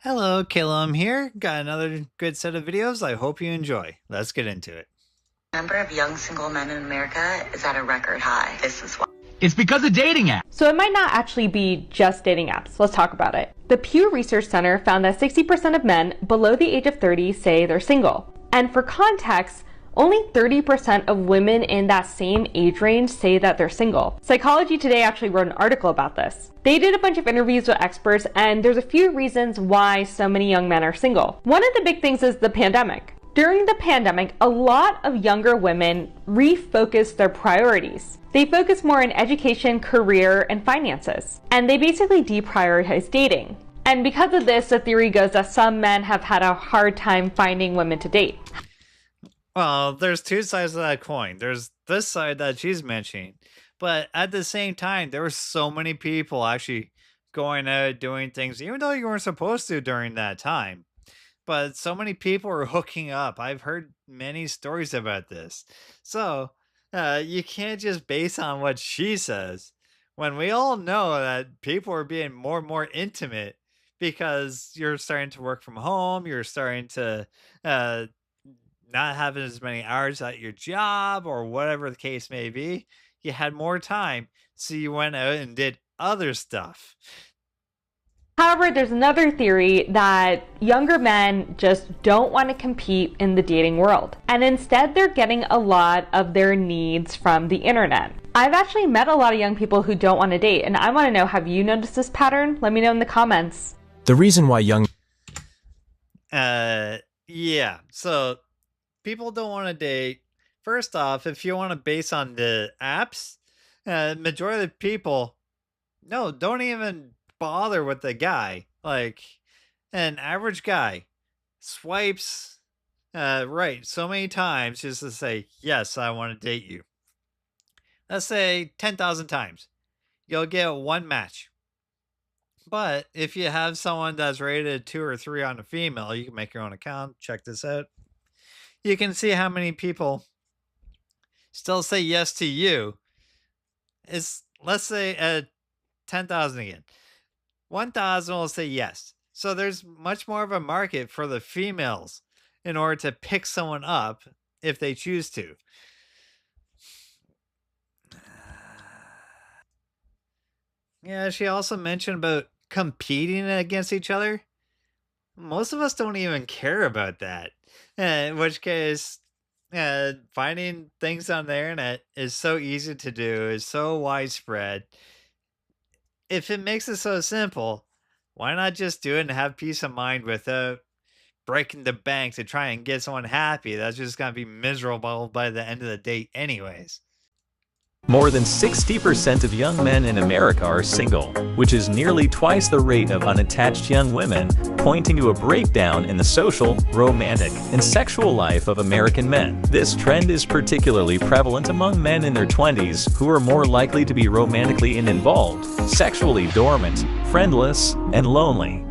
Hello, Calum here. Got another good set of videos I hope you enjoy. Let's get into it. Number of young single men in America is at a record high. This is why. It's because of dating apps. So it might not actually be just dating apps. Let's talk about it. The Pew Research Center found that 60% of men below the age of 30 say they're single. And for context, only 30% of women in that same age range say that they're single. Psychology Today actually wrote an article about this. They did a bunch of interviews with experts, and there's a few reasons why so many young men are single. One of the big things is the pandemic. During the pandemic, a lot of younger women refocused their priorities. They focused more on education, career, and finances. And they basically deprioritized dating. And because of this, the theory goes that some men have had a hard time finding women to date. Well, there's two sides of that coin. There's this side that she's mentioning, but at the same time, there were so many people actually going out doing things, even though you weren't supposed to during that time. But so many people were hooking up. I've heard many stories about this. So you can't just base on what she says when we all know that people are being more and more intimate because you're starting to work from home. You're starting to uh, not having as many hours at your job or whatever the case may be. You had more time. So you went out and did other stuff. However, there's another theory that younger men just don't want to compete in the dating world. And instead, they're getting a lot of their needs from the internet. I've actually met a lot of young people who don't want to date. And I want to know, have you noticed this pattern? Let me know in the comments. The reason why young Yeah. So people don't want to date. First off, if you want to base on the apps, majority of the people, no, don't even bother with the guy. Like an average guy swipes right so many times just to say, yes, I want to date you. Let's say 10,000 times. You'll get one match. But if you have someone that's rated 2 or 3 on a female, you can make your own account. Check this out. You can see how many people still say yes to you. It's, let's say, 10,000 again. 1,000 will say yes. So there's much more of a market for the females in order to pick someone up if they choose to. Yeah, she also mentioned about competing against each other. Most of us don't even care about that. In which case, finding things on the internet is so easy to do, is so widespread. If it makes it so simple, why not just do it and have peace of mind without breaking the bank to try and get someone happy? That's just gonna be miserable by the end of the day, anyways. More than 60% of young men in America are single, which is nearly twice the rate of unattached young women, pointing to a breakdown in the social, romantic, and sexual life of American men. This trend is particularly prevalent among men in their 20s who are more likely to be romantically involved, sexually dormant, friendless, and lonely.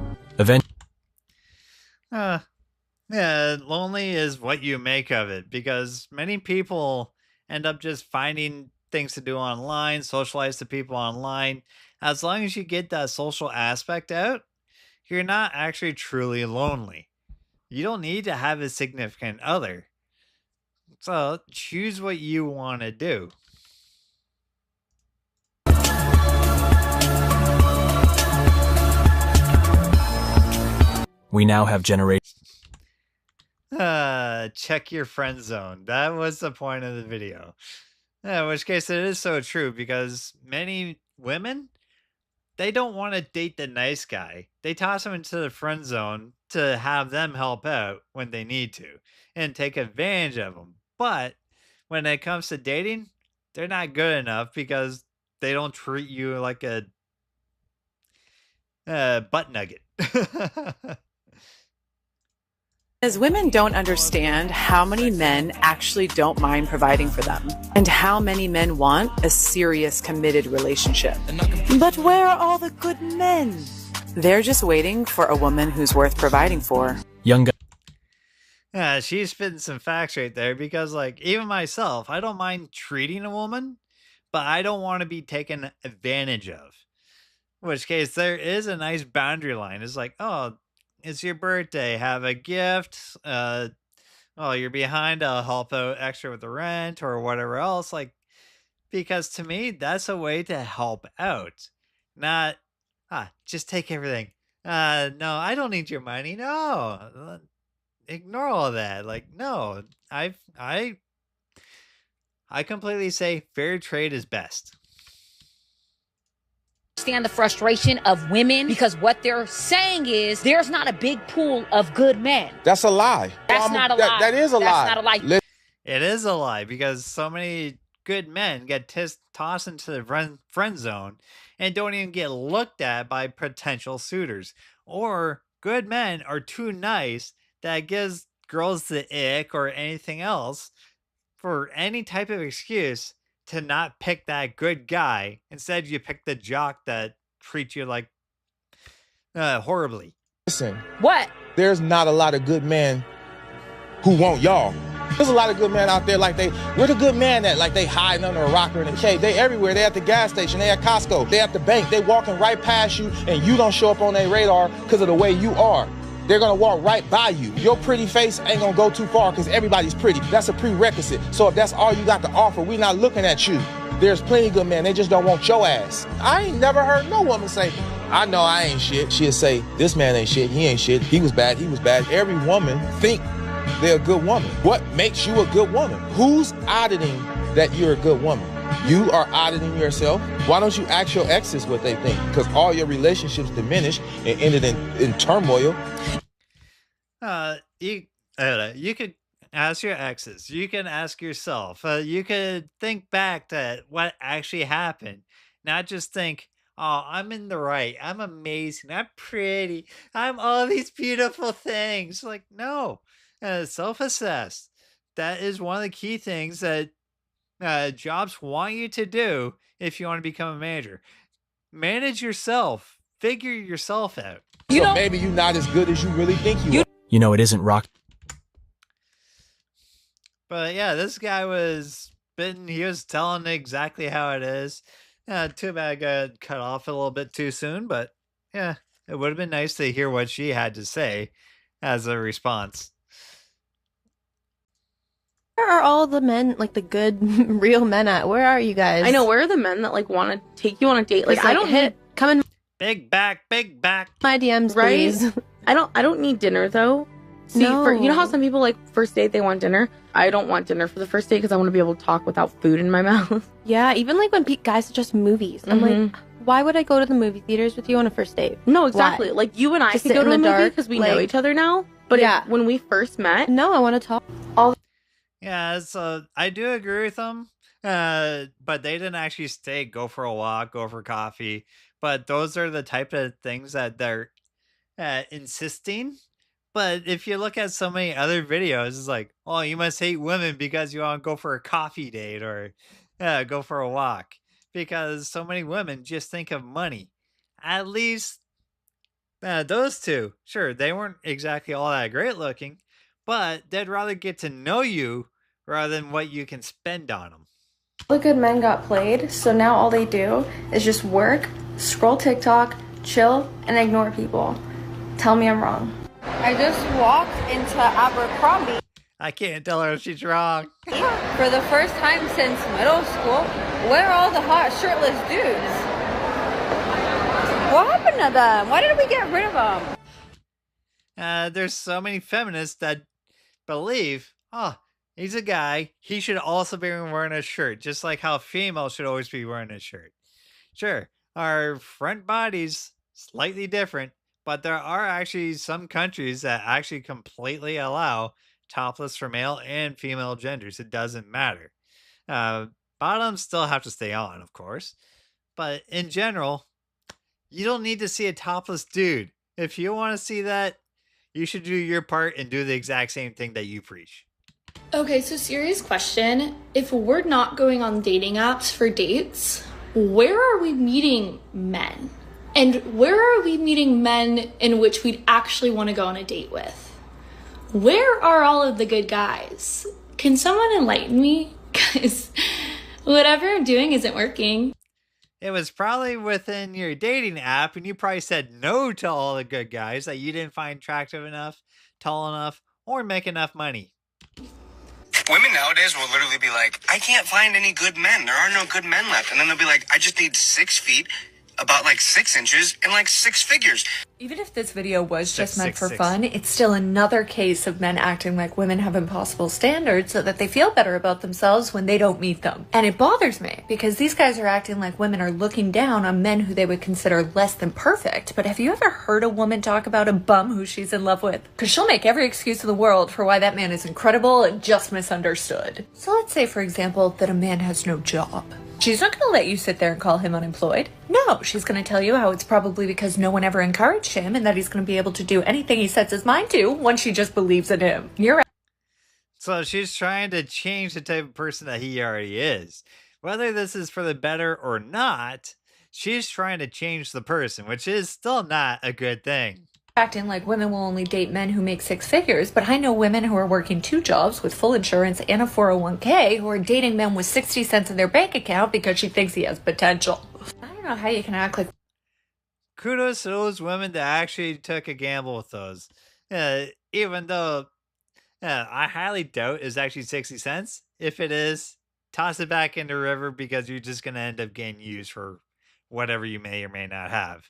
Yeah, lonely is what you make of it because many people end up just finding things to do online, socialize to people online. As long as you get that social aspect out, you're not actually truly lonely. You don't need to have a significant other. So choose what you want to do. we now have generation. Check your friend zone. That was the point of the video. In which case, it is so true because many women, they don't want to date the nice guy. They toss him into the friend zone to have them help out when they need to and take advantage of them. But when it comes to dating, they're not good enough because they don't treat you like a butt nugget. As women don't understand how many men actually don't mind providing for them, and how many men want a serious, committed relationship. But where are all the good men? They're just waiting for a woman who's worth providing for. Young guy. Yeah, she's spitting some facts right there because, like, even myself, I don't mind treating a woman, but I don't want to be taken advantage of. In which case, there is a nice boundary line. It's like, oh, it's your birthday. Have a gift. Oh, you're behind. I'll help out extra with the rent or whatever else. Like, because to me, that's a way to help out. Not, just take everything. No, I don't need your money. No, ignore all that. Like, no, I completely say fair trade is best. Understand the frustration of women because what they're saying is there's not a big pool of good men. That's a lie. That's not a lie. That is a lie. That's not a lie. It is a lie because so many good men get tossed into the friend zone and don't even get looked at by potential suitors. Or good men are too nice that gives girls the ick or anything else for any type of excuse to not pick that good guy. Instead, you pick the jock that treats you like horribly. Listen. What? There's not a lot of good men who want y'all. There's a lot of good men out there where the good man at? Like they hiding under a rocker in a cave. They everywhere. They at the gas station. They at Costco. They at the bank. They walking right past you and you don't show up on their radar because of the way you are. They're going to walk right by you. Your pretty face ain't going to go too far because everybody's pretty. That's a prerequisite. So if that's all you got to offer, we're not looking at you. There's plenty of good men. They just don't want your ass. I ain't never heard no woman say, I know I ain't shit. She'll say, this man ain't shit. He ain't shit. He was bad. He was bad. Every woman think they're a good woman. What makes you a good woman? Who's auditing that you're a good woman? You are auditing yourself. Why don't you ask your exes what they think? Because all your relationships diminished and ended in turmoil. You could ask your exes. You can ask yourself. You could think back to what actually happened. Not just think, oh, I'm in the right. I'm amazing. I'm pretty. I'm all these beautiful things. Like, no. Self-assess. That is one of the key things that jobs want you to do if you want to become a manager. Manage yourself. Figure yourself out. So maybe you're not as good as you really think you are. You know, it isn't rock. But yeah, this guy was bitten. He was telling exactly how it is. Too bad I got cut off a little bit too soon. But yeah, it would have been nice to hear what she had to say as a response. Where are all the men, like the good, real men at? Where are you guys? I know, where are the men that like want to take you on a date? Like, I don't come in big back, my DMs, right? please. I don't need dinner though. See, No. you know how some people like first date they want dinner? I don't want dinner for the first date because I want to be able to talk without food in my mouth. Yeah, even like when guys suggest movies, I'm like, why would I go to the movie theaters with you on a first date? No, exactly. Why? Like you and I Just could sit go in to a the movie dark, because we like- know each other now. But Yeah. when we first met, No, I want to talk. Yeah, so I do agree with them. But they didn't actually stay, go for a walk, go for coffee. But those are the type of things that they're insisting. But if you look at so many other videos, it's like, oh, you must hate women because you want to go for a coffee date or go for a walk. Because so many women just think of money. At least those two, sure, they weren't exactly all that great looking, but they'd rather get to know you rather than what you can spend on them. All the good men got played, so now all they do is just work, scroll TikTok, chill, and ignore people. Tell me I'm wrong. I just walked into Abercrombie I can't tell her if she's wrong. for the first time since middle school. Where are all the hot shirtless dudes? What happened to them? Why did we get rid of them? There's so many feminists that believe, oh, he's a guy. He should also be wearing a shirt, just like how females should always be wearing a shirt. Sure, our front body's slightly different, but there are actually some countries that actually completely allow topless for male and female genders. It doesn't matter. Bottoms still have to stay on, of course. But in general, you don't need to see a topless dude. If you want to see that, you should do your part and do the exact same thing that you preach. Okay, so serious question. If we're not going on dating apps for dates, where are we meeting men? And where are we meeting men in which we'd actually want to go on a date with? Where are all of the good guys? Can someone enlighten me? Because whatever I'm doing isn't working. it was probably within your dating app, and you probably said no to all the good guys that you didn't find attractive enough, tall enough, or make enough money. Women nowadays will literally be like, I can't find any good men. There are no good men left. And then they'll be like, I just need 6 feet, about like 6 inches, and like 6 figures. Even if this video was just meant for fun, it's still another case of men acting like women have impossible standards so that they feel better about themselves when they don't meet them. And it bothers me because these guys are acting like women are looking down on men who they would consider less than perfect. But have you ever heard a woman talk about a bum who she's in love with? Because she'll make every excuse in the world for why that man is incredible and just misunderstood. So let's say, for example, that a man has no job. She's not going to let you sit there and call him unemployed. No, she's going to tell you how it's probably because no one ever encouraged him and that he's going to be able to do anything he sets his mind to once she just believes in him. You're So she's trying to change the type of person that he already is. Whether this is for the better or not, she's trying to change the person, which is still not a good thing. acting like women will only date men who make 6 figures, but I know women who are working 2 jobs with full insurance and a 401k who are dating men with 60 cents in their bank account because she thinks he has potential. I don't know how you can act like... Kudos to those women that actually took a gamble with those. Even though I highly doubt it's actually 60 cents. If it is, toss it back in the river because you're just going to end up getting used for whatever you may or may not have.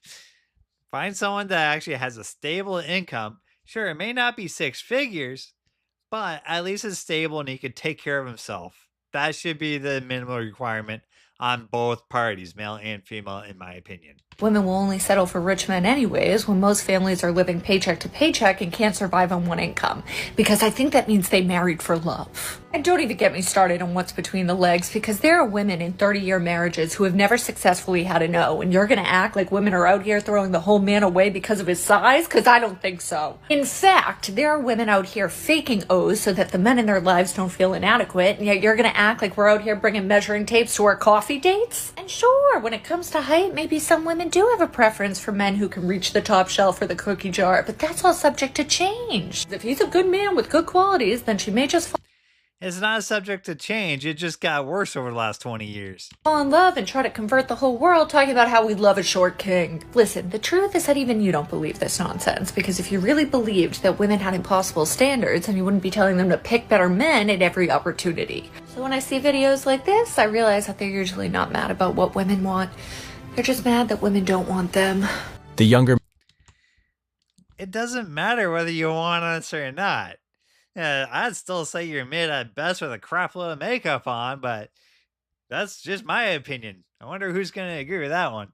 Find someone that actually has a stable income. Sure, it may not be 6 figures, but at least it's stable and he could take care of himself. That should be the minimum requirement on both parties, male and female, in my opinion. Women will only settle for rich men anyways when most families are living paycheck to paycheck and can't survive on one income. Because I think that means they married for love. And don't even get me started on what's between the legs, because there are women in 30-year marriages who have never successfully had a no, and you're gonna act like women are out here throwing the whole man away because of his size? Because I don't think so. In fact, there are women out here faking O's so that the men in their lives don't feel inadequate, and yet you're gonna act like we're out here bringing measuring tapes to our coffee dates? And sure, when it comes to height, maybe some women do have a preference for men who can reach the top shelf or the cookie jar, but that's all subject to change. If he's a good man with good qualities, then she may just It's not subject to change. It just got worse over the last 20 years. fall in love and try to convert the whole world talking about how we love a short king. Listen, the truth is that even you don't believe this nonsense, because if you really believed that women had impossible standards, then you wouldn't be telling them to pick better men at every opportunity. So when I see videos like this, I realize that they're usually not mad about what women want. They're just mad that women don't want them. The younger... It doesn't matter whether you want us or not. I'd still say you're mid at best with a crap load of makeup on, but that's just my opinion. I wonder who's going to agree with that one.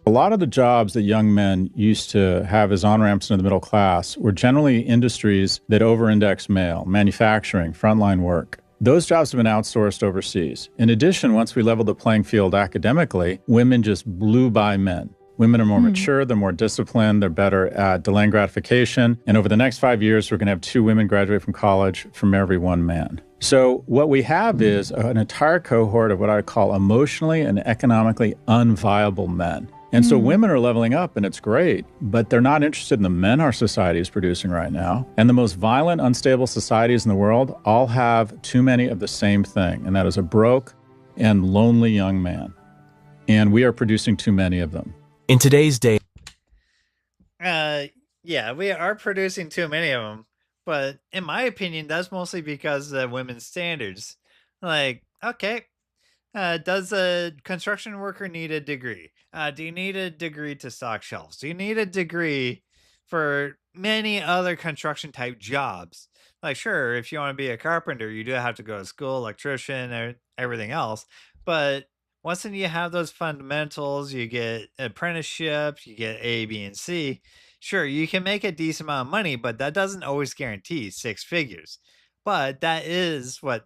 A lot of the jobs that young men used to have as on-ramps into the middle class were generally industries that over-index male, manufacturing, frontline work. Those jobs have been outsourced overseas. In addition, once we leveled the playing field academically, women just blew by men. Women are more mature, they're more disciplined, they're better at delaying gratification. And over the next 5 years, we're going to have 2 women graduate from college from every 1 man. So what we have is an entire cohort of what I call emotionally and economically unviable men. And so women are leveling up, and it's great, but they're not interested in the men our society is producing right now. And the most violent, unstable societies in the world all have too many of the same thing, and that is a broke and lonely young man. And we are producing too many of them. In today's day... Yeah, we are producing too many of them, but in my opinion, that's mostly because of women's standards. Like, okay, does a construction worker need a degree? Do you need a degree to stock shelves? Do you need a degree for many other construction type jobs? Like, sure, if you want to be a carpenter, you do have to go to school, electrician, or everything else. But once you have those fundamentals, you get apprenticeships, you get A, B, and C. Sure, you can make a decent amount of money, but that doesn't always guarantee 6 figures. But that is what,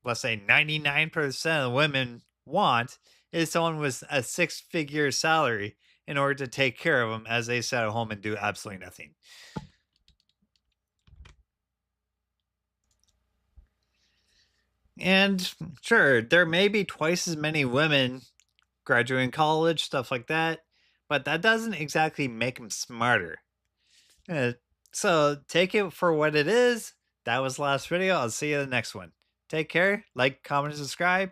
let's say, 99% of women want, is someone with a 6-figure salary in order to take care of them as they sit at home and do absolutely nothing. And sure, there may be twice as many women graduating college, stuff like that, but that doesn't exactly make them smarter. So take it for what it is. That was the last video. I'll see you in the next one. Take care. Like, comment, and subscribe.